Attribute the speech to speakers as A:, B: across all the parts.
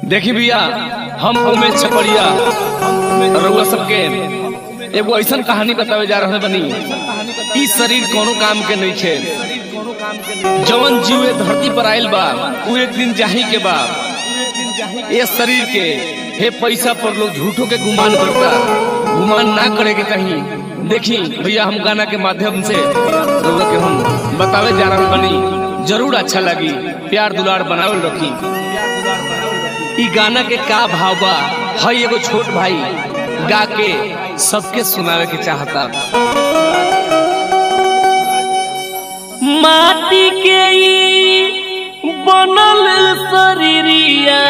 A: देखी भैया, हम उमेश छपड़िया रउआ सबके एगो ऐसा कहानी बतावे जा रहे बनी। ई शरीर कोनो काम के नहीं छे। जवन जीवे धरती पर आयल बा वो एक दिन जाही के बा। ये शरीर के हे पैसा पर लोग झूठों के गुमान करता, गुमान ना करे के चाहिए। देखी भैया, हम गाना के माध्यम से रउआ के हम बतावे जा रहे बनी। जरूर अच्छा लगी, प्यार दुलार बनावल रखी। ई गाना के का भाव बा है एगो छोट भाई गा के सबके सुनावे के चाहता।
B: माटी के ई बनल शरीरिया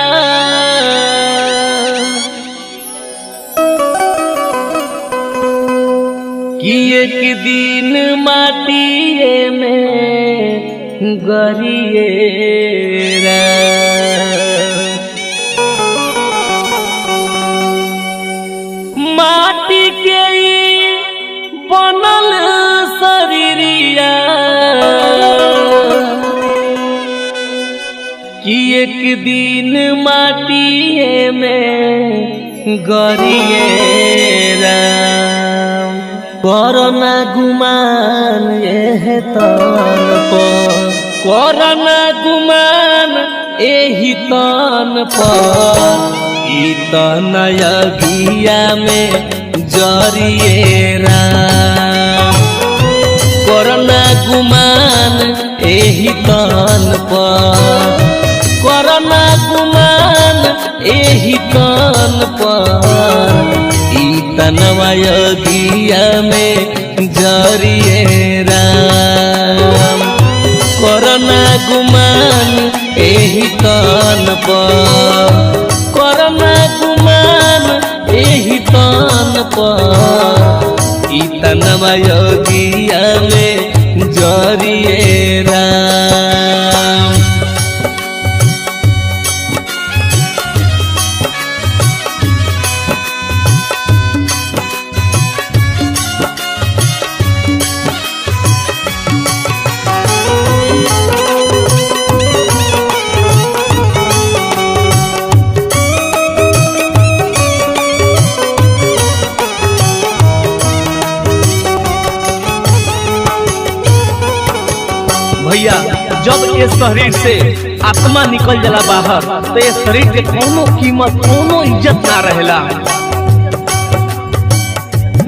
B: कि एक दिन माटिए में गरिएरा। माटी के बनल शरीरिया कि एक दिन माटिए में गरिएरा। करना गुमान एहे तन पर, करना गुमान एही तन पर। ई तनयगिया में जरिएरा। करना गुमान एही तन पर, करना गुमान एही तन पर। ई तनयगिया में जरिएरा। करना गुमान एही तन पर, करना गुमान एही तन पर। ई तनयगिया में जरिएरा।
A: भैया, जब ये शरीर से आत्मा निकल जाला बाहर तो ये शरीर के कोनो कीमत, कोनो इज्जत ना रहेला।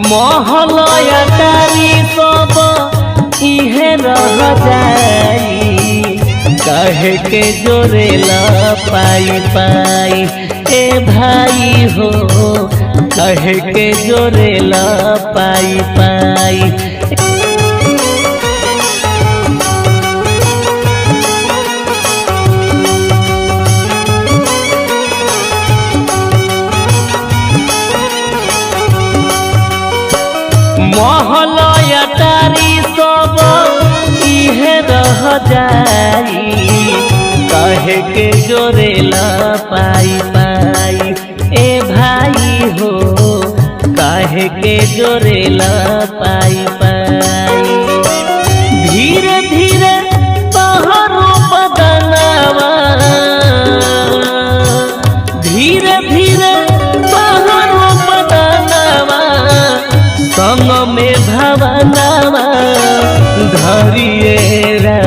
B: महलया तारी सब इहे रह जाई। कहे के जोरेला पाई पाई ए भाई हो। कहे के जोरेला पाई पाई। महलया तारी सब इहे रह जाई। कहे के जोरेला पाई पाई ए भाई हो। कहे के जोरेला पाई पाई। धीरे धीरे तोहरो बदनवा, धीरे धीरे तोहरो बदनवा। संग में भवनवा धरिएरा।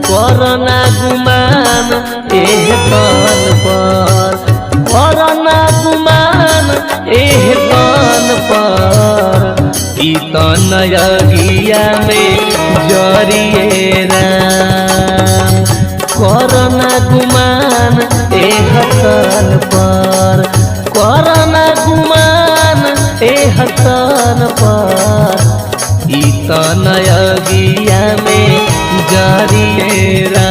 B: करना गुमान एह तन पर, करना गुमान एह तन पर। ई तनयगिया में जरिएरा। करना गुमान एह तन पर, करना गुमान एह तन पर। ई तनयगिया में जरिएरा।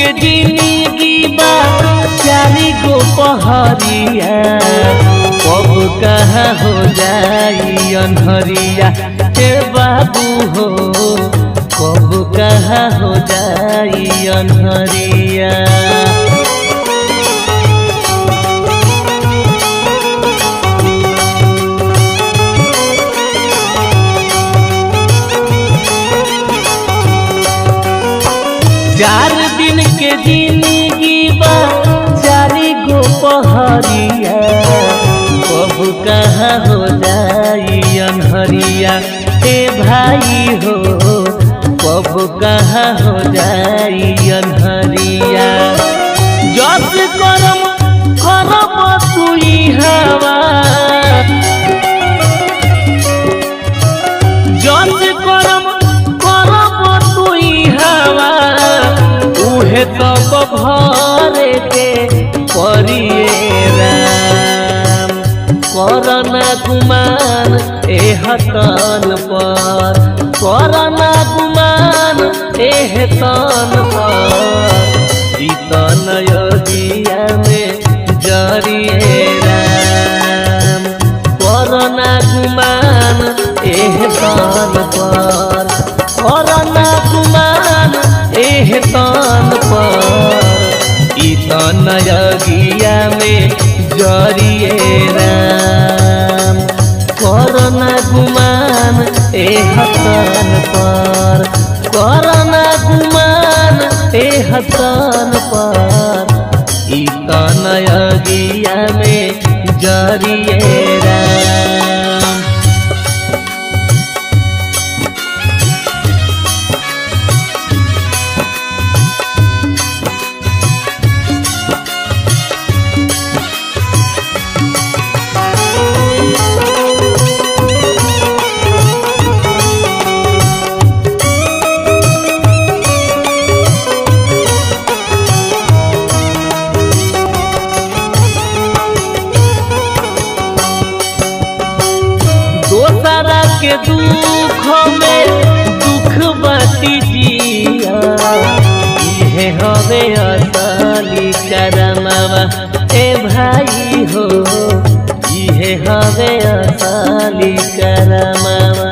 B: के जिंदगी बा चारी गो पहरिया कब कहाँ हो जाई अनहरिया हे बाबू हो कब कहाँ हो जाई अनहरिया। चार दिन के जिंदगी बा चारी गो पहरिया कब कहाँ हो जाई अनहरिया ए भाई हो कब कहाँ हो जाई अनहरिया। जस करम करब तुई हवा जस करम करब तुई हवा उहे तब भरे के परिए राम। करना गुमान एह तन पर करना गुमान एह तन पर ई तन योगिया में जरिए राम। करना गुमान एह तन पर करना गुमान एह तन पर ई तन योगिया में जरिए राम। करना गुमान एह तन पर करना गुमान एह तन पर ई तन योगिया में जरिए राम। दोसरा के दुख में दुख बाटी जिया इहे हवे असली करमवा ए भाई हो इहे हवे असली करमवा।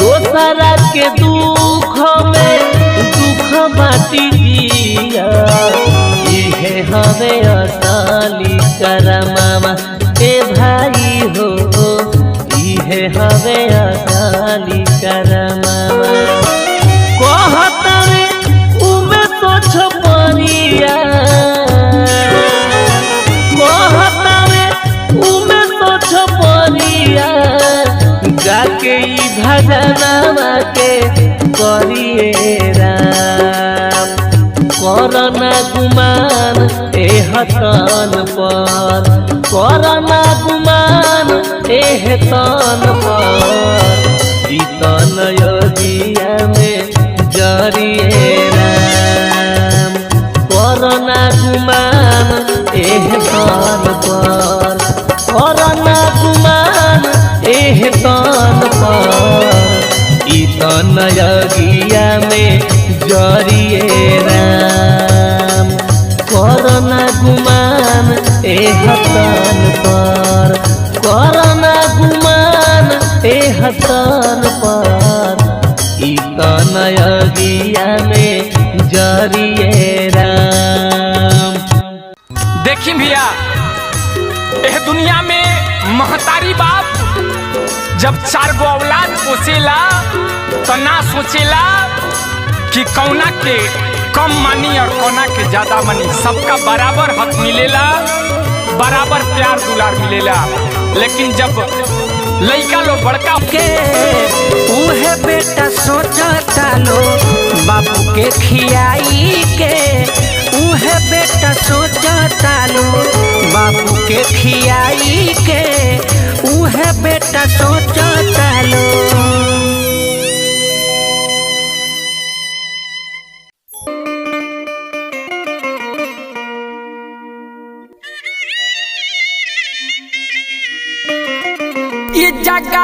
B: दोसरा के दुख में दुख बाटी जिया इहे हवे असली करमवा ए भाई हो इहे हवे असली करमवा। कहतवे उमे तो छपरिया कहतवे उमे तो छपरिया जाके ई भजनवा के करिए राम। करना गुमान एह तन पर करना गुमान एह तन पर ई तन योगिया में जरिए राम। करना गुमान एह तन पर करना गुमान एह तन पर ई तन योगिया में जरिए राम। करना गुमान एह तन पर करना गुमान एह तन पर ई तन योगिया में जरिए राम।
C: देखी भैया एह दुनिया में महतारी बाप जब 4 गो औलाद पोसेला तो ना सोचेला कि कौना के कम मानी और कौना के ज्यादा मानी। सबका बराबर हक मिलेला बराबर प्यार दुलार मिलेला। लेकिन जब लइका लो बड़का
D: के उहे बेटा सोचता लो बापू के खियाई के उहे बेटा सोचता लो बापू के खियाई के उहे बेटा सोचता लो।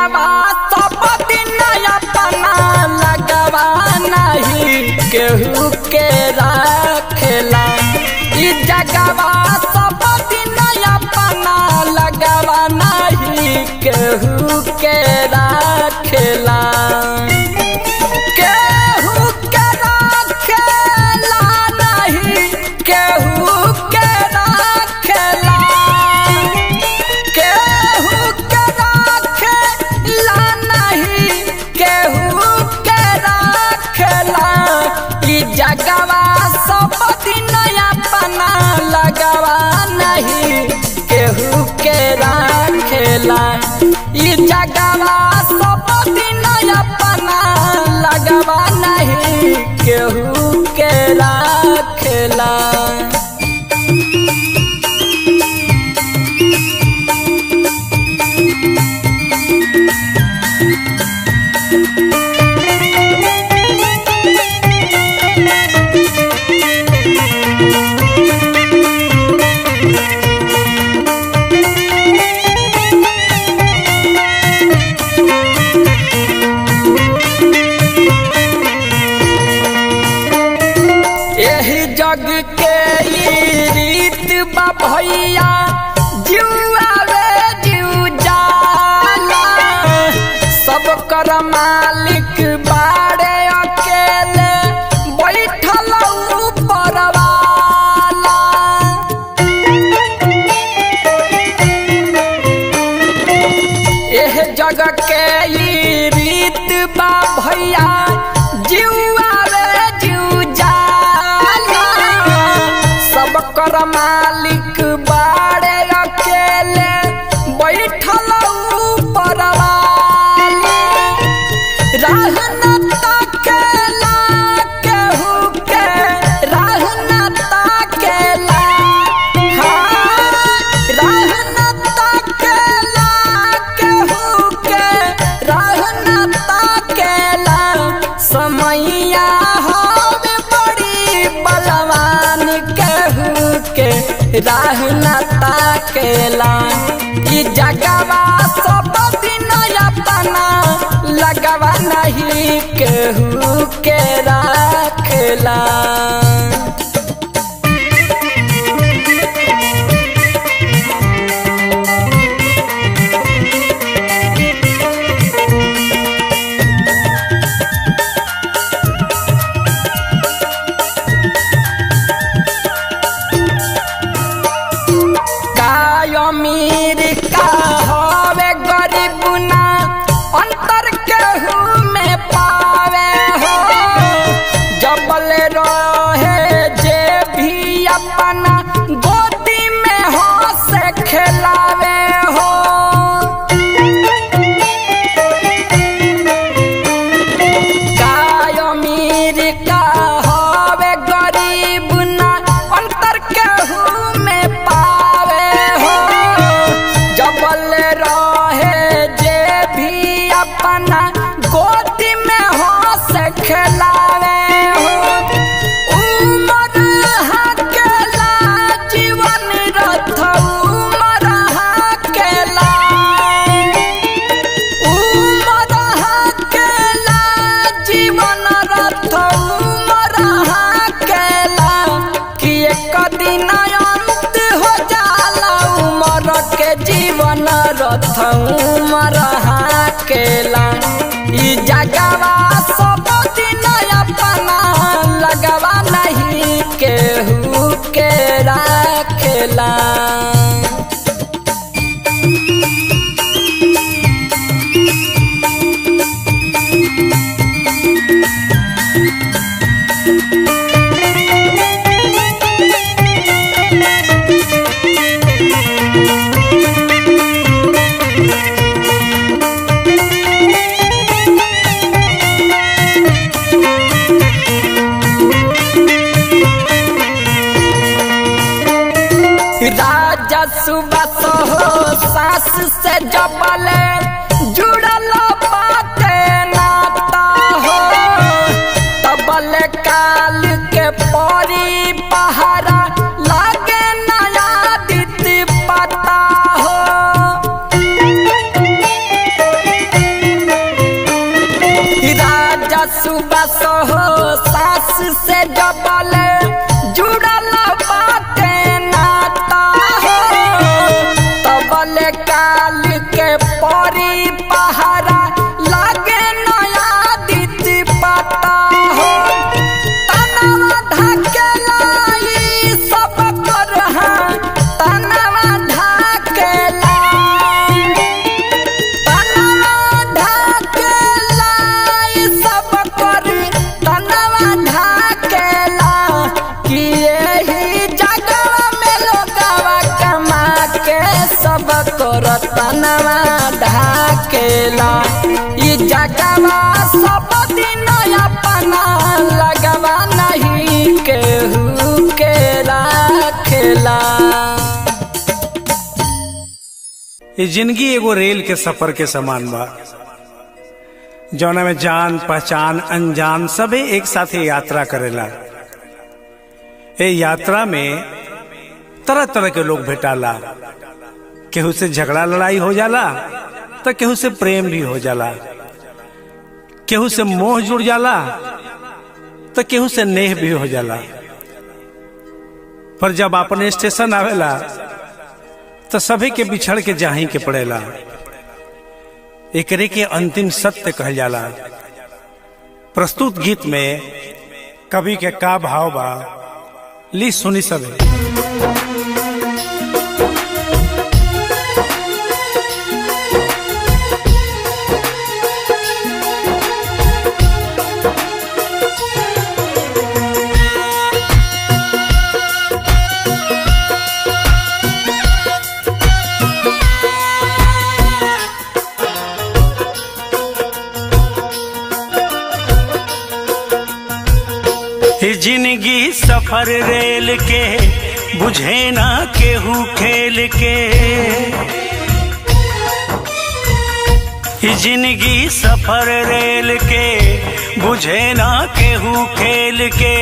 D: जगवा सब दिन अपना लगवा नहीं केहू के राखेला। ई जगवा सब दिन अपना लगवा नहीं केहू के राखेला। केहू के राखेला नहीं केहू के राखेला। केहू के राखेला नहीं केहू के राखेला। ई जगवा सब दिन अपना लगवा नहीं केहू के राखेला। ई जगवा सब दिन अपना लगवा नहीं केहू के राखेला। एही जग के ई रीत बा भैया जुआ रे जू जाला। सब कर मालिक बाड़े अकेले बैठल ऊपर वाला। एह जग के ई रीत बा भैया जुआ रे जू जाला। सब कर मालिक बाड़े अकेले बैठल ऊपर वाले। राह न ताकेला केहू के राह न ताकेला। हाँ, राह न ताकेला केहू के राह न ताकेला। समैया हवे बड़ी बलवान केहू के राह न ताकेला। ई जगवा सब दिन अपना लगवा नहीं केहू के राखेला। काय अमीर का हवे गरीब ना अंतर केहू में पावे हो। जबल रहे जे भी अपना गोदी में हो से खिलावे हो। काय अमीर का हवे गरीब ना अंतर केहू में पावे हो। जबल रहे जे भी अपना गोदी में हो से खिलावे हो। उमर हाकेला जीवन रथ उमर हाकेला। उमर हाकेला जीवन रथ उमर हाकेला। कि एक दिन अंत हो जाला उमर के जीवन रथ उमर हाकेला। ई जगवा सब दिन अपना लगवा नहीं केहू के राखेला। राजा सुबह हो सास से जबले जुड़ल बाटे नाता हो। तबल काल के परी पहरा लागे नया दित पता हो। राजा सुबह हो सास से जबले जुड़ल बाटे नाता हो तबले काल के परी पहरा लागे नया दीदी पता हो तनवा ढकेला ई सब कर तनवा ढकेला तनवा ढाकेला ई जगवा सब दिन अपना लगवा नहीं केहू के राखेला।
E: ये जिंदगी एगो रेल के सफर के समान बा जौना में जान पहचान अनजान सबे एक साथ यात्रा करेला। ए यात्रा में तरह तरह के लोग भेटाला, केहू से झगड़ा लड़ाई हो जाला तो केहू से प्रेम भी हो जाला, केहू से मोह जुड़ जाला तो केहू से नेह भी हो जाला। पर जब अपने स्टेशन आवेला तो सभी के बिछड़ के जाही के पड़ेला। एकरे के अंतिम सत्य कहल जाला। प्रस्तुत गीत में कवि के का भाव बा ली सुनी सबे। जिंदगी सफर रेल के बुझे ना केहू खेल के, जिंदगी सफर रेल के बुझे ना केहू खेल के।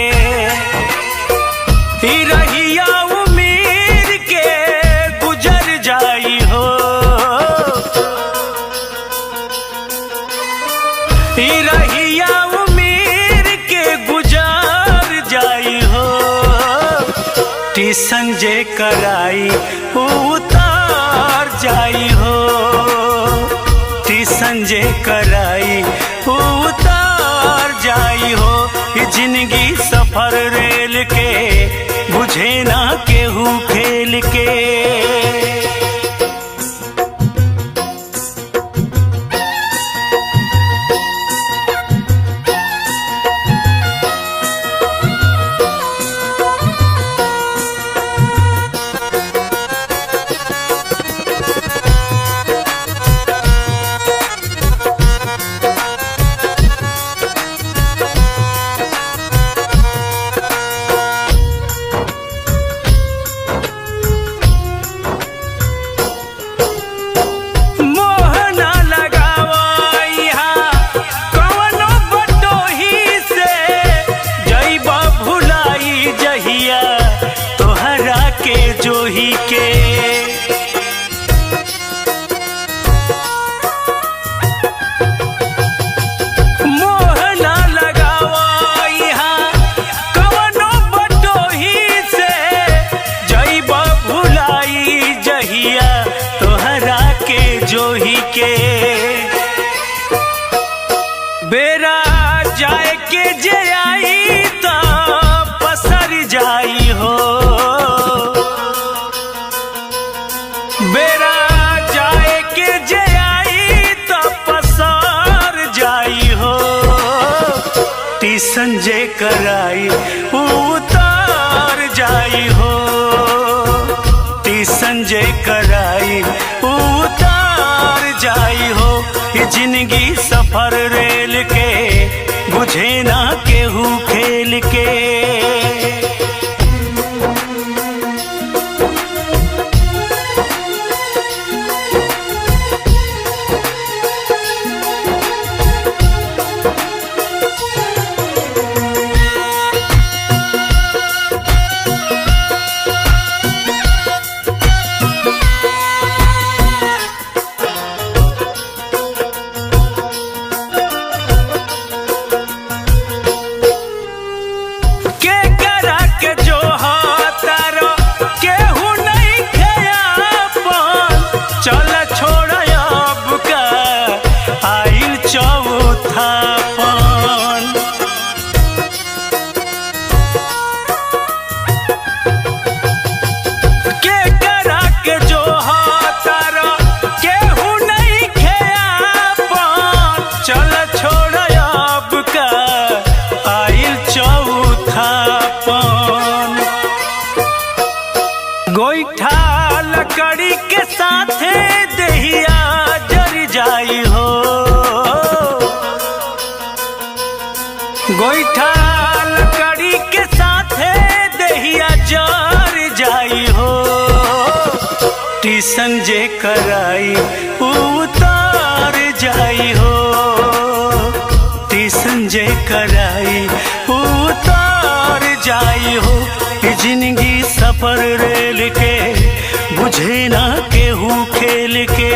E: रहिया उम्मीद के गुजर जाई हो, रहिया संजय कराई उतार जाई हो, संजय कराई उतार जाई हो। जिंदगी सफर रेल के बुझे ना केहू खेल के। बेरा जाए के जे आई तो पसर जाई हो, बेरा जाए के जे आई तो पसर जाई हो। टीसन जे कराई उतार जाई हो, टीसन जे कराई उतार जाई हो। जिंदगी सफर रेल के बुझे ना केहू खेल के। चौथापन। के करा के जो तारा केहू नहीं खेयापन, चल छोड़ अब का आइल चौथापन। गोईठा लकड़ी के साथे दहिया जर जाई हो, गोईठा लकड़ी के साथे दहिया जर जाई हो। टीसन जे कराई उतार जाई हो, टीसन जे कराई उतार जाई हो। जिंदगी सफर रेल के बुझे ना केहू खेल के।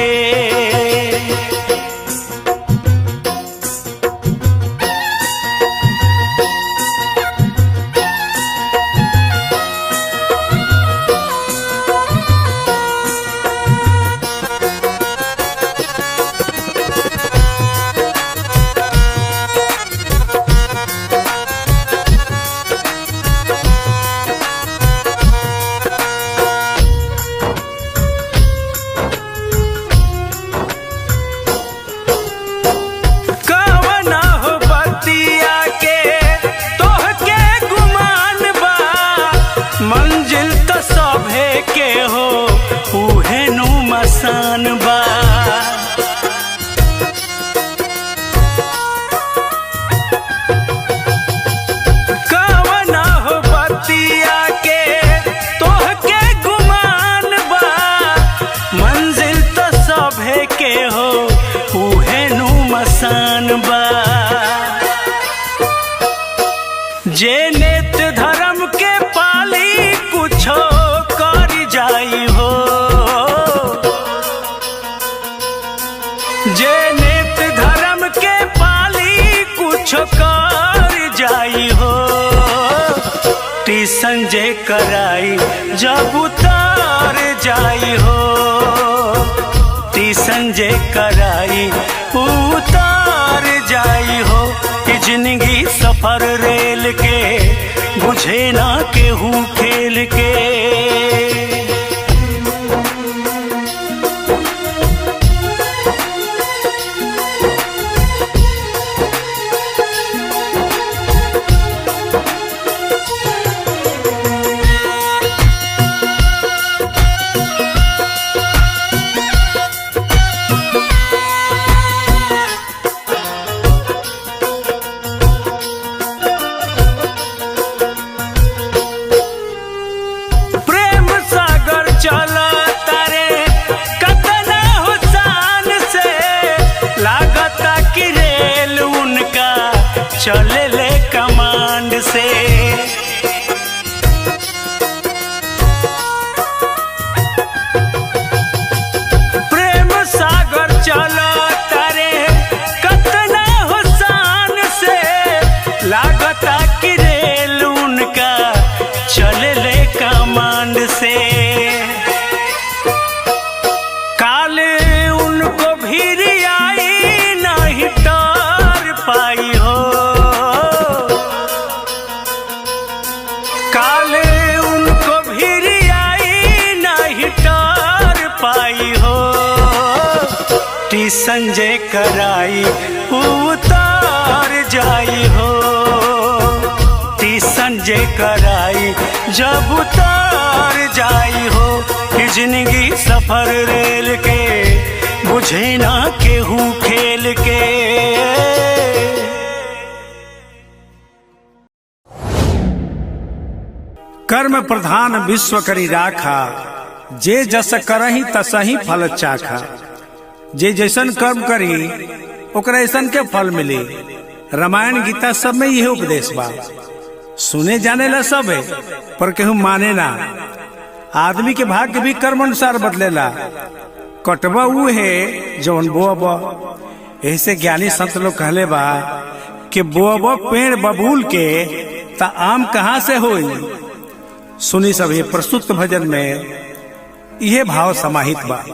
E: मंजिल तो सभे के हो उहे नु मसान बा। कवना हो बतिया के तोहके गुमान बा, मंजिल तो सभे के हो उहे नु मसान बा। जे नेत धर्म के पाली कुछो कर जाई हो, जे नेत धर्म के पाली कुछो कर जाई हो। टीसन जे कराई जब उतार जाई हो, टीसन जे कराई उतार जाई हो। जिंदगी सफर रेल के बुझे ना केहू खेल के। चले ले कमांड से, प्रेम सागर चला तारे कतना हुसान से। लागता कि रेल उनका चले ले कमांड से। काले उनको भीड़ आई नहीं तार पाई हो, काले उनको भीड़ आई नहीं तार पाई हो। टीसन जे कराई उतार जाई हो, टीसन जे कराई जब उतार जाई हो। जिंदगी सफर रेल के बुझे ना केहू खेल के। कर्म प्रधान विश्व करी राखा, जे जस करही तसही फल चाखा। जे जैसन कर्म करी ओकरा ऐसन के फल मिली। रामायण गीता सब में यही उपदेश बा। सुने जाने ला सब है पर केहू माने ना। आदमी के भाग्य भी कर्म अनुसार बदलेला। कटवा ऊ है जौन बोअबा। ऐसे ज्ञानी संत लोग कहले बा कि बोअबा पेड़ बबूल के ता आम कहाँ से होई। सुनी सभी प्रस्तुत भजन में यह भाव समाहित बा।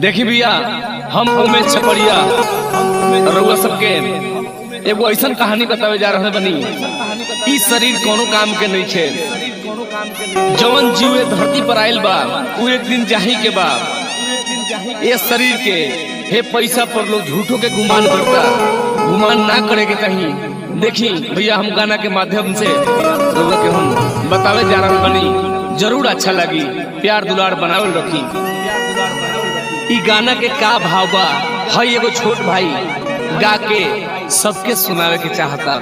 A: देखी भैया हम उमेश छपड़िया रउआ सबके एगो ऐसा कहानी बतावे जा रहे बनी। ई शरीर कोनो काम के नहीं छे। जवन जीव धरती पर आयल बा वो एक दिन जाही के बा। ये शरीर के हे पैसा पर लोग झूठों के गुमान करता, गुमान ना करे के कहीं। देखी भैया हम गाना के माध्यम से रउआ के हम बतावे जा रहे बनी, जरूर अच्छा लगी। प्यार दुलार बनावल रखी। ई गाना के का भाव बा हई एगो छोट भाई गा के सबके सुनावे के चाहता।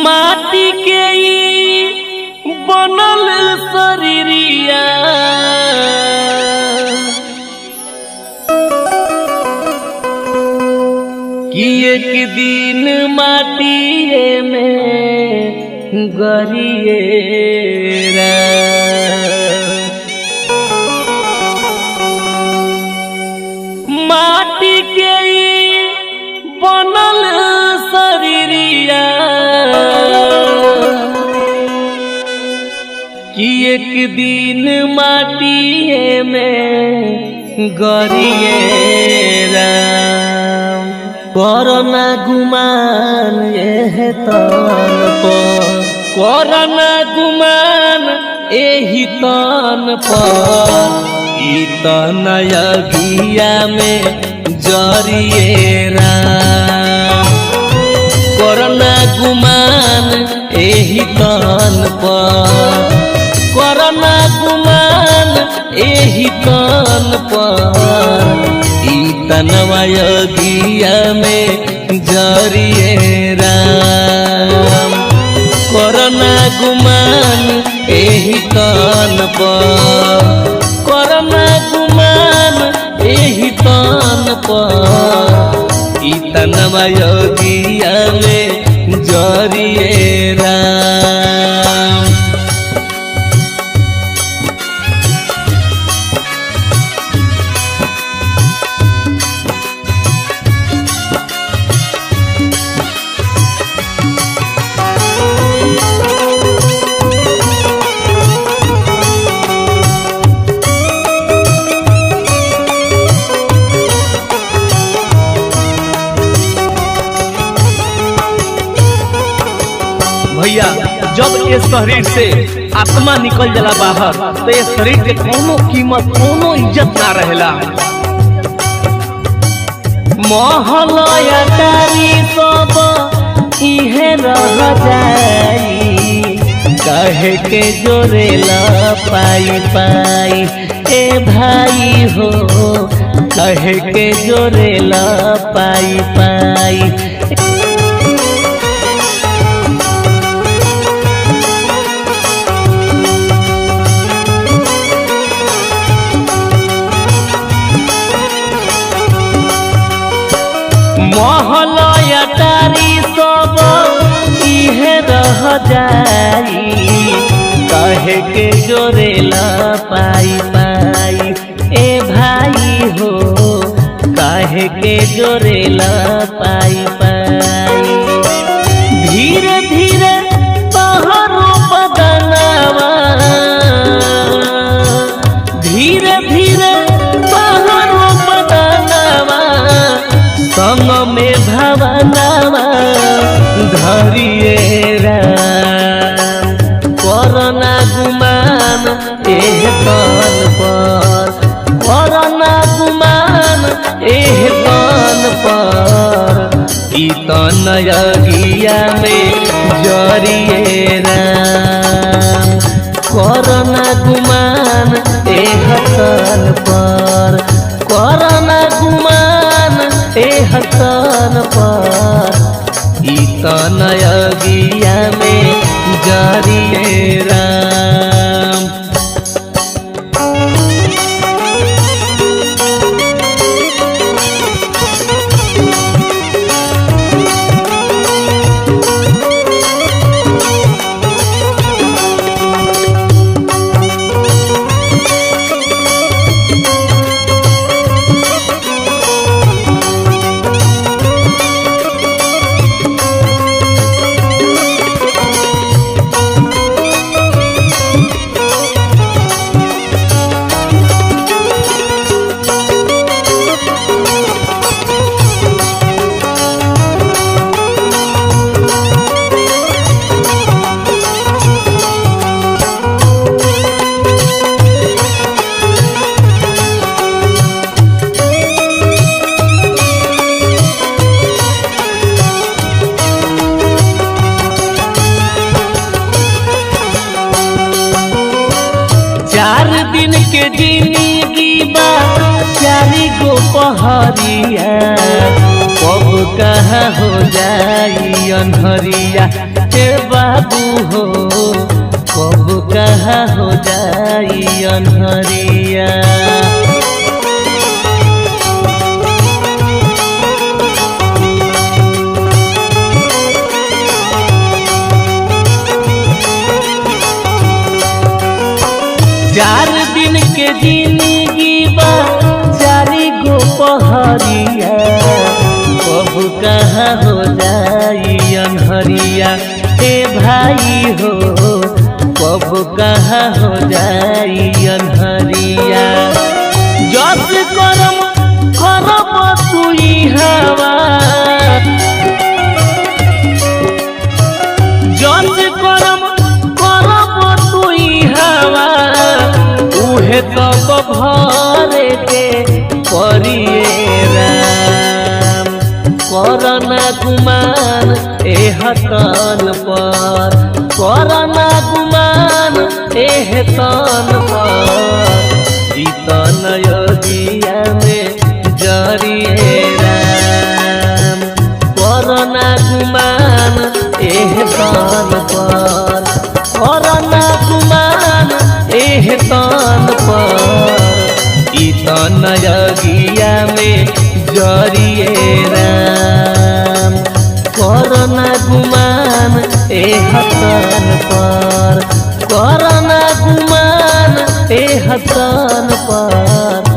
B: माटी के ई बनल शरीरिया कि एक दिन माटिए में गरिएरा माटी के ई बनल शरीरिया कि एक दिन माटिए में गरिएरा करना गुमान एह तन पर करना गुमान एही तन पर ई तनयगिया में जरिएरा करना गुमान एही तन पर करना गुमान एही तन पर ई तनयगिया में जरिएरा करना गुमान एही तन पर करना गुमान एही तन पर ई तनयगिया में जरिएरा।
A: भैया जब ये शरीर से आत्मा निकल जाला बाहर तो ये शरीर के कोनो कीमत कोनो इज्जत ना रहेला।
B: महलया तारी सब इहे रह जाई कहे के जोरेला पाई पाई ए भाई हो कहे के जोरेला पाई पाई। महलया तारी सब इहे रह जाई कहे के जोरेला पाई पाई ए भाई हो कहे के जोरेला पाई पाई। धीरे धीरे तोहरो बदनावा धीरे धीरे तोहरो बदनावा संग में भवनावा धरिएरा करना गुमान एह तन पर करना गुमान एह तन पर ई तनयगिया में जरिएरा करना गुमान एह तन पर करना गुमान एह तन पर ई तनयगिया में जरिएरा। चार दिन के जिंदगी बा चारी गो पहरिया कब कहाँ हो जाई अनहरिया हे बाबू हो कब कहाँ हो जाई अनहरिया। चार दिन के जिंदगी बा चारी गो पहरिया कब कहाँ हो जाई अनहरिया हे भाई हो कब कहाँ हो जाई अनहरिया। जस करम करब तुई हवा जस करम करब तुई हवा उहे तब भरे के परिए राम। करना गुमान एह तन पर करना गुमान एह तन पर ई तन योगिया में जरिए राम। करना गुमान एह तन पर करना गुमान एह तन पर ई तन योगिया में जरिए राम। करना गुमान एह तन पर करना गुमान एह तन पर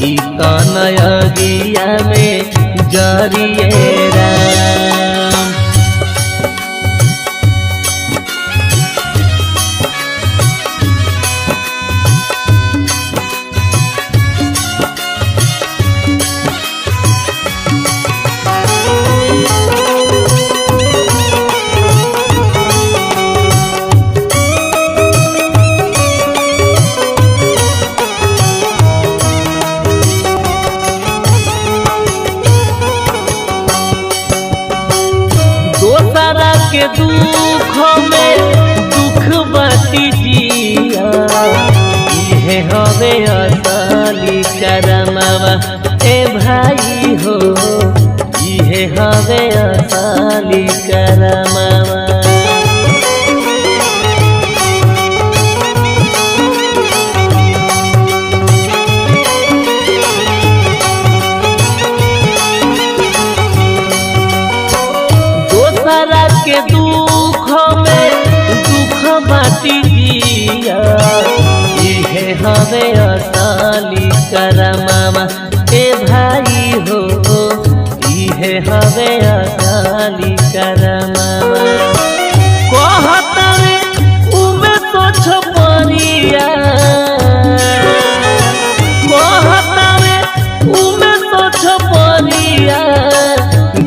B: ई तन योगिया में जरिए राम। दोसरा के दुख में दुख बाटी जिया इहे हवे असली करमवा ए भाई हो इहे हवे असली करमवा। दोसरा के दुख में दुख बाटी जिया इहे हवे असली करमवा ए भाई हो इहे हवे असली करमवा। कहतवे उमे तो छपरिया कहतवे उमे तो छपरिया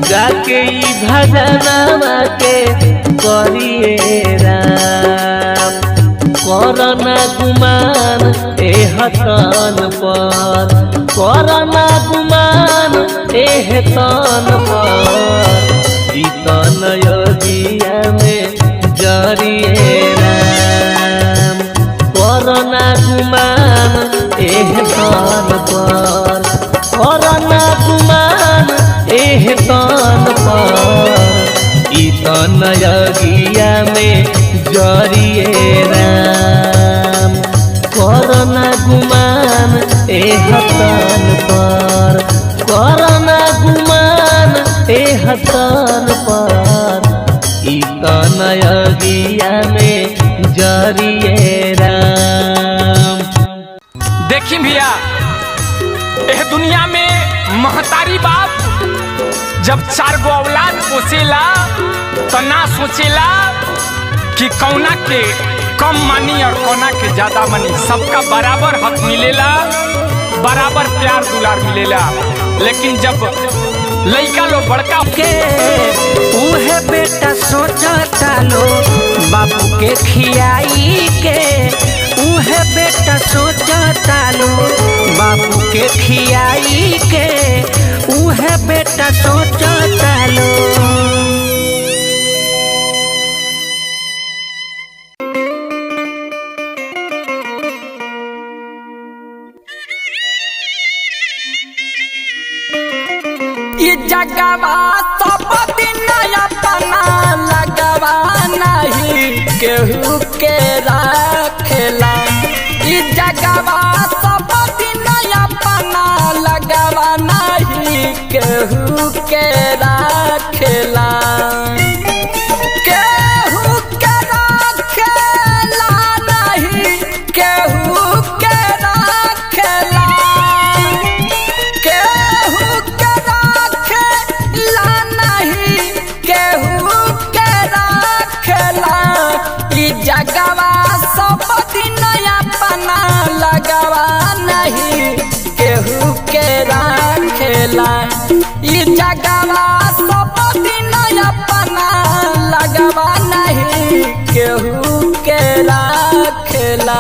B: जाके ई भजनवा के करिए राम। करना गुमान एह तन पर करना गुमान एह तन पर ई तन योगिया में जरिए राम। करना गुमान एह तन पर करना गुमान एह तन पर ई तन योगिया में जरिए राम। करना गुमान एह तन पर करना गुमान एह तन पर ई तन योगिया में जरिए राम।
C: देखी भैया एह दुनिया में महतारी बाप जब 4 गो औलाद पोसेला तो ना सोचेला कि कौना के कम मानी और कौना के ज्यादा मानी। सबका बराबर हक मिलेला बराबर प्यार दुलार मिलेला। लेकिन जब लइका लो बड़का
D: के उहे बेटा सोचता लो बाबू के खियाई के उहे बेटा सोचता लो बाबू के खियाई के उहे बेटा सोचता लो।
C: जगवा सब दिन अपना लगवा नहीं केहू के राखेला। ई जगवा सब दिन अपना लगवा नहीं केहू के राखेला। केहू के राखेला नहीं केहू के राखेला। केहू के राखेला नहीं केहू के राखेला। ई जगवा सब दिन अपना लगवा नहीं केहू के राखेला। ई जगवा सब दिन अपना लगवा नहीं केहू के राखेला।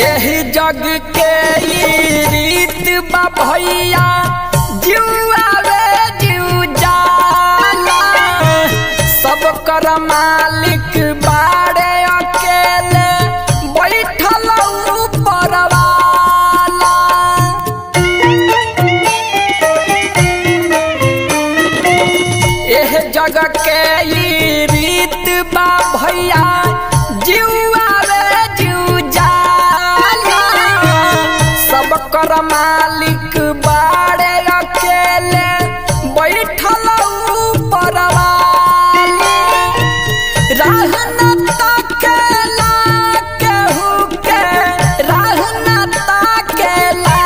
C: यही जग के ई रीत बा भैया जुआ रे जू जाला। सब कर मालिक बाड़े अकेले बैठल ऊपर वाला। एह जग के ई रीत बा भैया जुआ रे जू जाला। सब कर मालिक बाड़े अकेले बैठल ऊपर वाला। राह न ताकेला केहू के राह न ताकेला।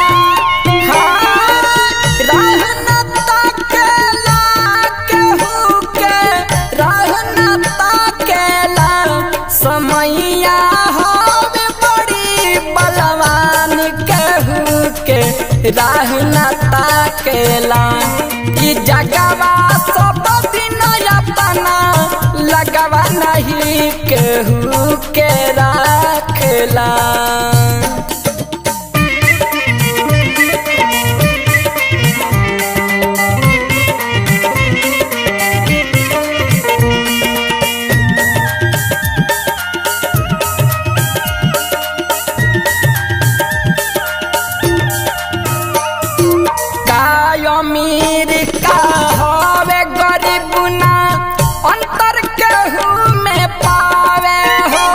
C: हाँ, राह न ताकेला केहू के राह न ताकेला। समैया हवे बड़ी बलवान केहू के राह न ताकेला। ई जगवा सब दिन अपना लगवा नहीं केहू के राखेला। काय अमीर का हवे गरीब ना अंतर केहू में पावे हो।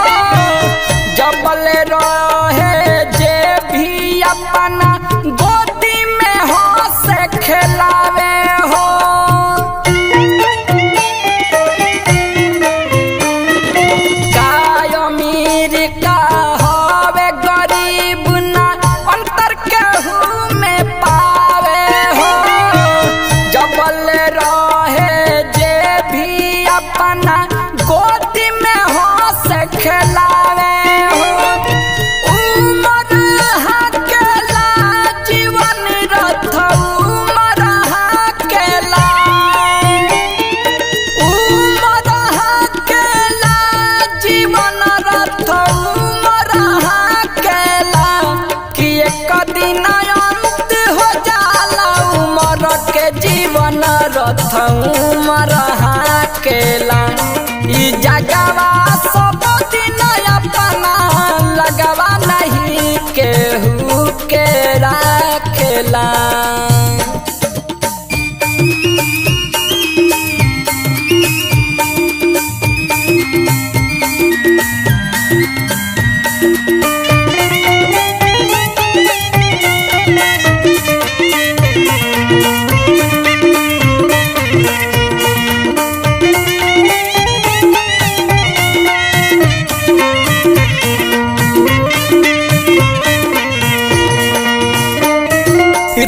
C: जबल रहे जे भी अपना गोदी में हो से खिलावे हो। काय अमीर का हवे गरीब ना अंतर केहू में पावे हो। जबल रहे जे भी अपना गोदी में हो से खिलावे हो। उमर हाकेला जीवन रथ उमर हाकेला। उमर हाकेला जीवन रथ उमर हाकेला। कि एक दिन अंत हो जाला उमर के जीवन रथ उमर हाकेला। ई जगवा सब दिन अपना लगवा नहीं केहू के राखेला।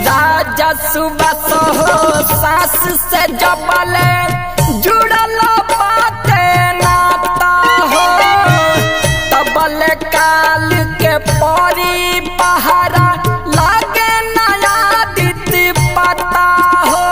C: राजा सुबह हो सास से जबले जुड़ल बाते नाता हो। तबल काल के परी पहारा लागे नया दित पता हो।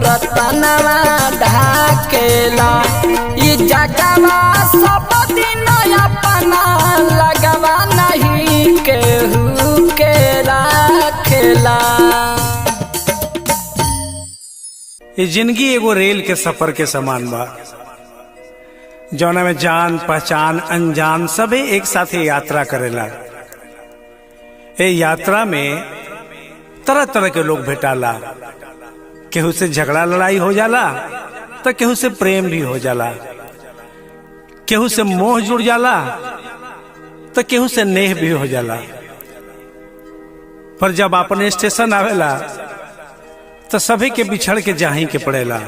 F: रतनवा ढाकेला ई जगवा सब दिन अपना लगवा नहीं केहू के राखेला।
E: ये जिंदगी एगो रेल के सफर के समान बा, जौना में जान पहचान अनजान सबे एक साथ यात्रा करेला। ए यात्रा में तरह तरह के लोग भेटाला, केहू से झगड़ा लड़ाई हो जाला तो केहू से प्रेम भी हो जाला, केहू से मोह जुड़ जाला तो केहू से नेह भी हो जाला। पर जब अपने स्टेशन आवेला तो सभी के बिछड़ के जाही के पड़ेला।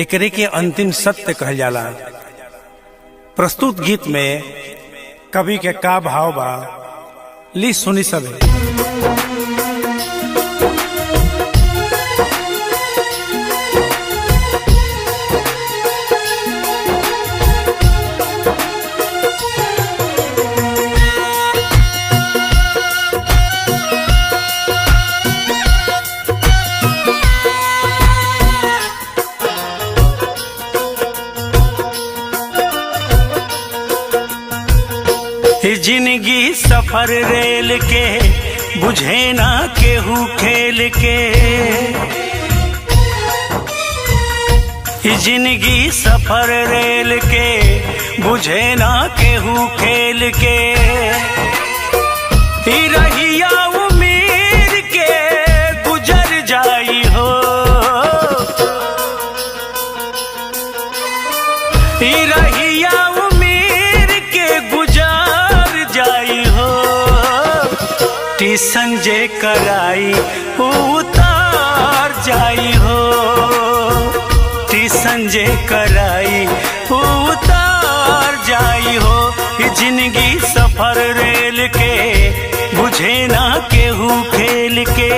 E: एकरे के अंतिम सत्य कहल जाला। प्रस्तुत गीत में कवि के का भाव बा, ली सुनी सबे।
G: जिंदगी सफर रेल के बुझे ना केहू खेल के, जिंदगी सफर रेल के बुझे ना केहू खेल के, रहिया उम्मीद के गुजर जाई हो, रहिया संजय कराई उतार जाई हो, संजय कराई उतार जाई हो। जिंदगी सफर रेल के बुझे ना केहू खेल के।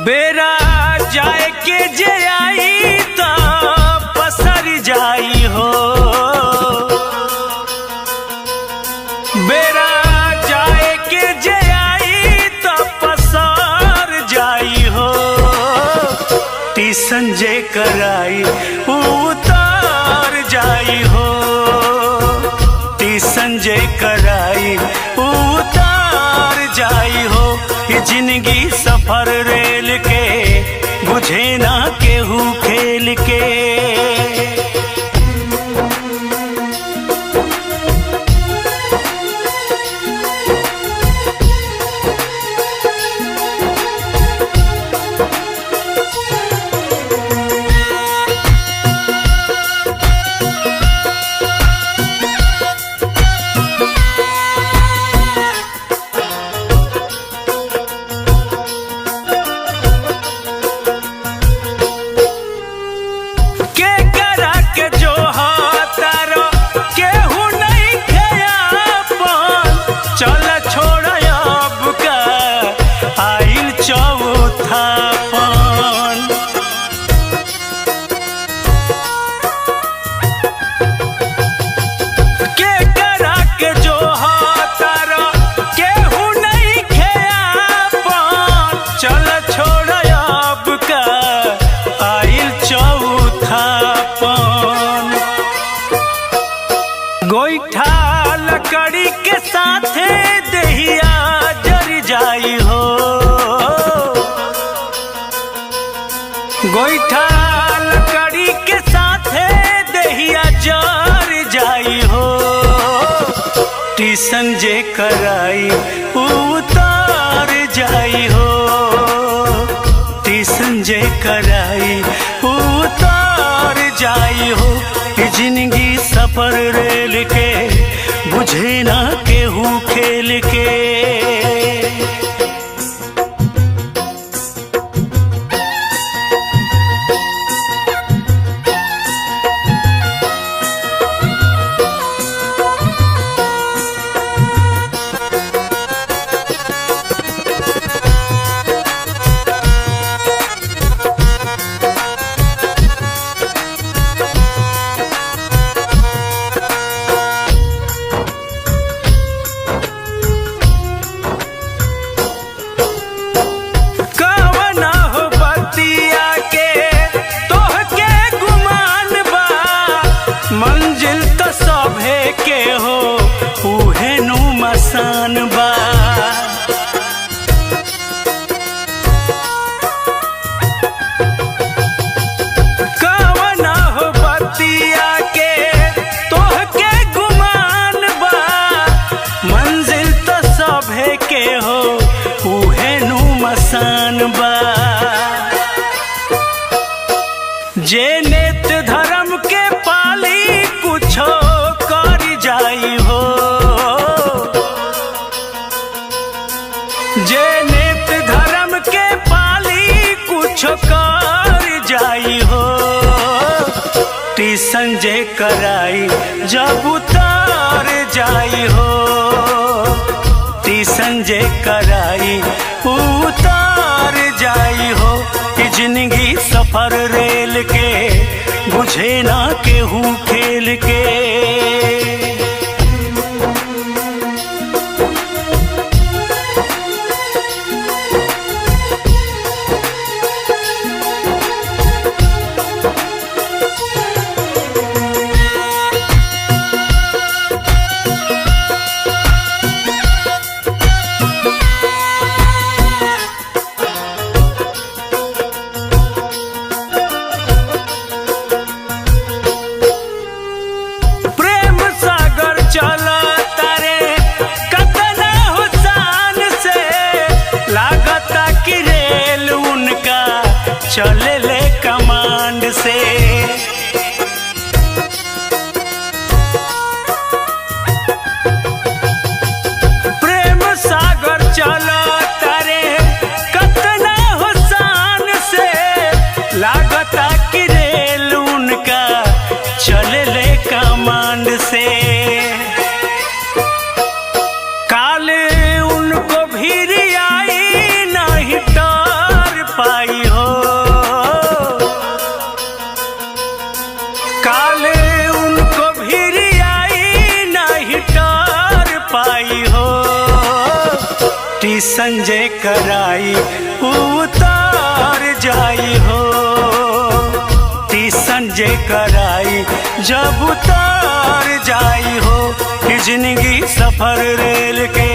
G: बेरा जाए के जे आई तो पसर जाई हो, बेरा जाए के जे आई तो पसर जाई हो। संजय कराई उतार जाई हो, संजय कराई उतार जाई हो। जिंदगी सफर रेल के बुझे ना केहू खेल के। लकड़ी के साथे दहिया जर जाई हो, गोईठा लकड़ी के साथे दहिया जर जाई हो, टीसन जे कराई उतार जाई हो, टीसन जे कराई उतार जाई हो। जिंदगी सफर रेल के बुझे ना केहू खेल के। जे नेत धर्म के पाली कुछो कर जाई हो, जे नेत धर्म के पाली कुछो कर जाई हो, टीसन जे कराई जब उतार जाई हो, टीसन जे कराई उतार जाई हो। जिंदगी सफर रेल के बुझे ना केहू खेल के। चले ले कमांड से प्रेम सागर चला तारे कतना हुसान से, लागता कि रेल उनका चले ले कमांड से। काले उनको भीड़ आई नहीं डर पाई हो, संजय कराई उतार जाई हो, ती संजय कराई जब उतार जाई हो। जिंदगी सफर रेल के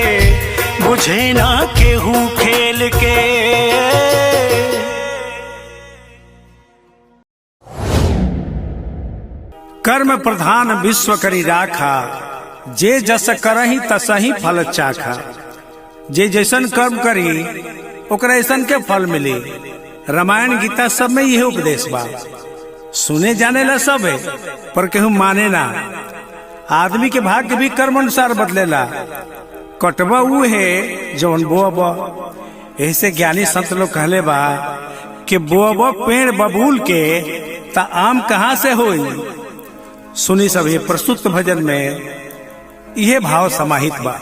G: बुझे ना केहू खेल के।
E: कर्म प्रधान विश्व करी राखा, जे जस करही तसही फल चाखा। जे जैसन कर्म करी ओकरा ऐसन के फल मिली। रामायण गीता सब में यही उपदेश बा। सुने जाने ला सब है पर केहू माने ना। आदमी के भाग्य भी कर्म अनुसार बदलेला। कटवा ऊ है जौन बोअबा। ऐसे ज्ञानी संत लोग कहले बा कि बोअबा पेड़ बबूल के ता आम कहाँ से होई। सुनी सभी प्रस्तुत भजन में यह भाव समाहित बा।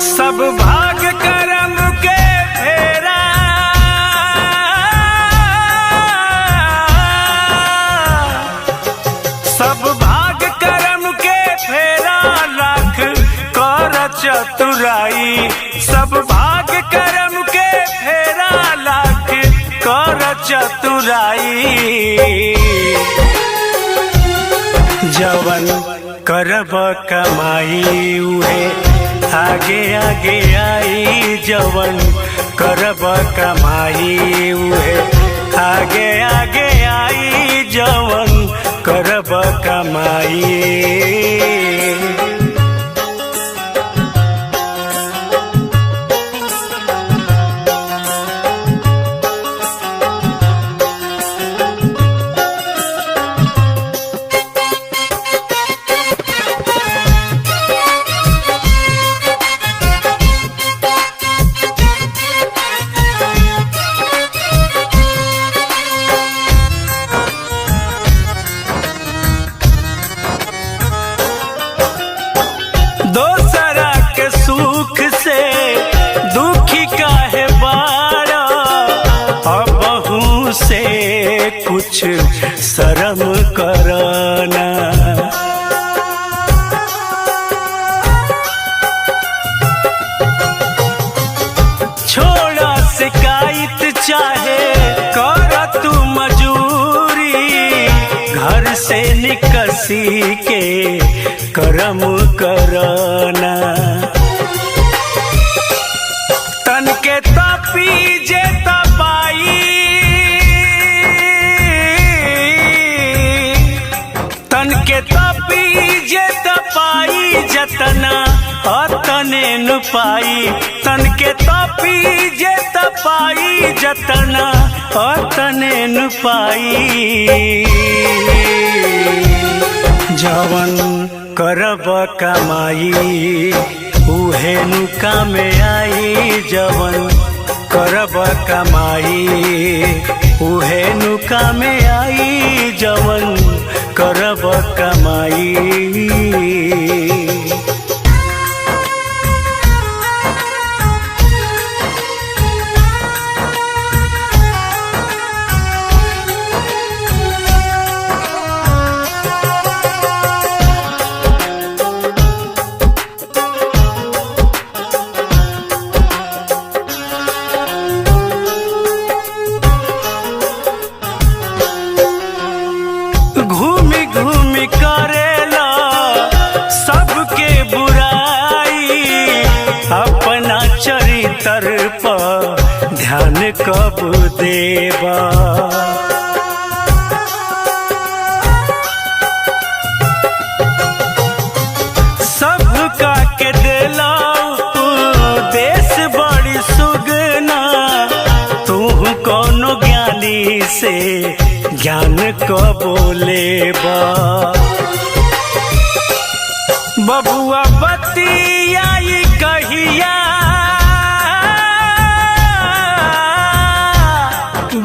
G: सब भाग कर्म के फेरा चतुराई सब भाग कर्म के फेरा लाख कर चतुराई जवन करब कमाई उहे आगे आगे आई जवन करब कमाई उहे आगे आगे आई जवन करब कमाई। दोसरा के सुख से दुखी काहे बारा अबहू से कुछ शर्म करना छोड़ा शिकायत चाहे कर तू मजूरी घर से निकसी के करम करना तन के तापी जे तपाई तन के तापी जे तपाई जतना अतने नु पाई तन के तापी जे तपाई जतना अतने नु पाई जवन करब कमाई उहे नु कामे आई जवन करब कमाई उहे नु कामे आई जवन करब कमाई। घूमी घूमी करेला सबके बुराई अपना चरित्र पर ध्यान कब देवा सबका के देला देश बड़ी सुगना तू कोनो ज्ञानी से ज्ञान को बोले बबुआ बतियाई कहिया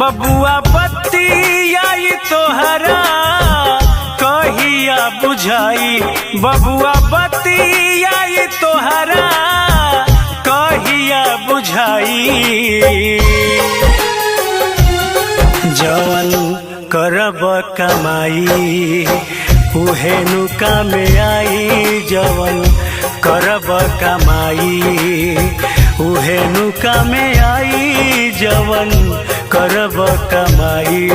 G: बबुआ बतियाई तोहरा कहिया बुझाई बबुआ बतियाई तोहरा कहिया बुझाई जवन करब कमाई उहे नु कामे आई जवन करब कमाई उहे नु कामे आई जवन करब कमाई।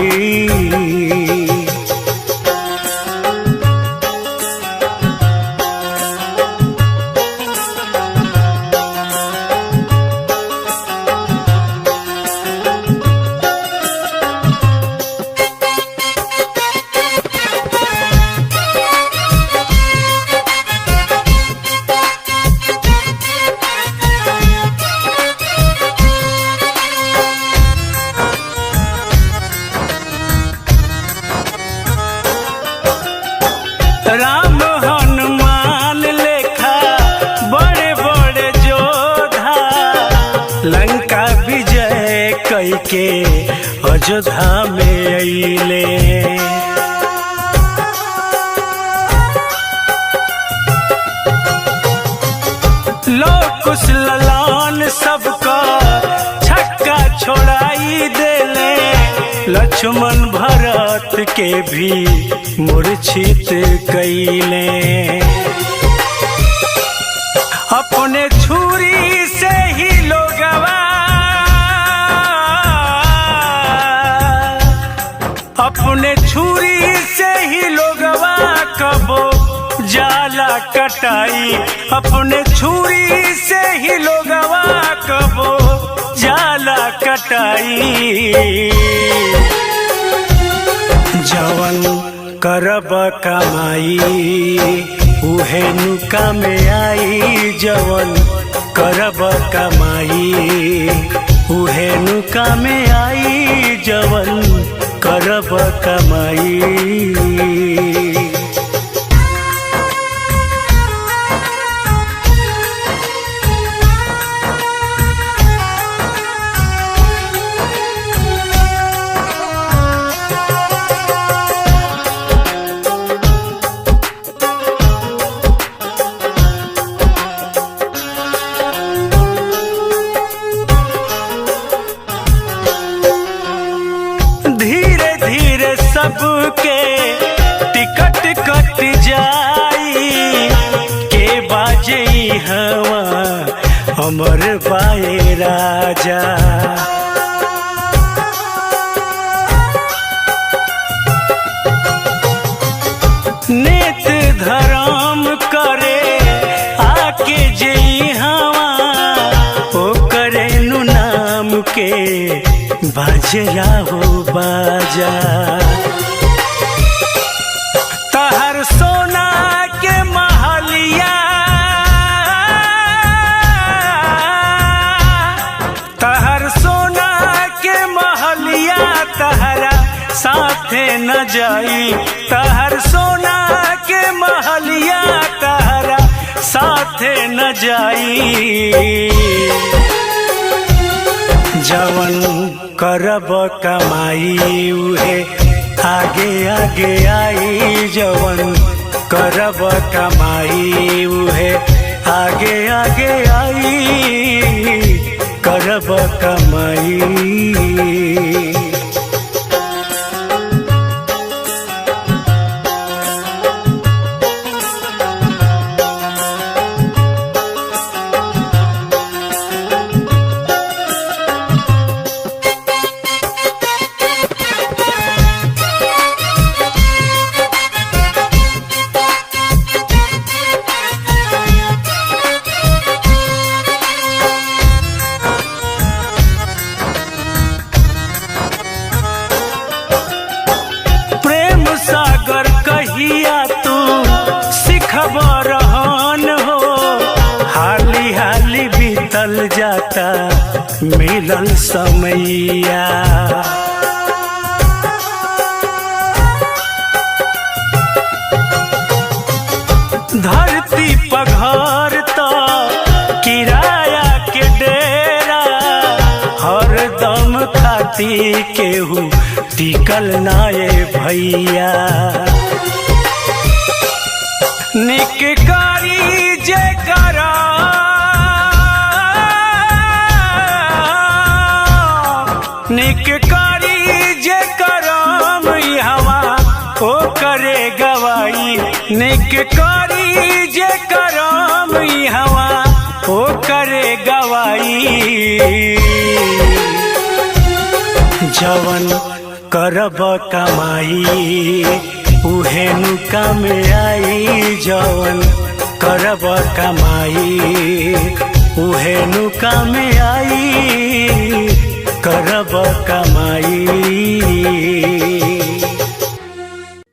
G: राम हनुमान लेखा बड़े बड़े जोधा लंका विजय कईके अयोध्या में अइले लोकुश ललान सबका छक्का छोड़ाई देले लक्ष्मण भरत के भी मूर्छित कईले अपने छुरी से ही लोगवा अपने छुरी से ही लोगवा कबो जाला कटाई अपने छुरी से ही लोगवा कबो जाला कटाई जवन करब कमाई उहे नुका में आई जवन करब कमाई उहे नुका में आई जवन करब कमाई। सबके टिकट कट जाई के बाजे हवा हमर बाए राजा नेत धर्म करे आके जई हवा ओ करे नु नाम के बाजरा हो बाजा तहर सोना के महलिया तहर सोना के महलिया तहरा साथे न जाई तहर सोना के महलिया तहरा साथे न जाई जवन करब कमाई उहे आगे आगे आई जवन करब कमाई उहे आगे आगे आई करब कमाई। सागर कहिया तू सिखब रहन हो हाली हाली बीतल जाता मिलल समैया धरती पघर तो किराया के डेरा हरदम खाती केहू टिकल नाये भैया निक करी जे करा निक करी जे करम हवा ओ करे गवाई निक करी जे करम हवा ओ करे गवाई जवन करब कमाई उहे नुका में आई जवन करब कमाई उहे नुका में आई करब कमाई।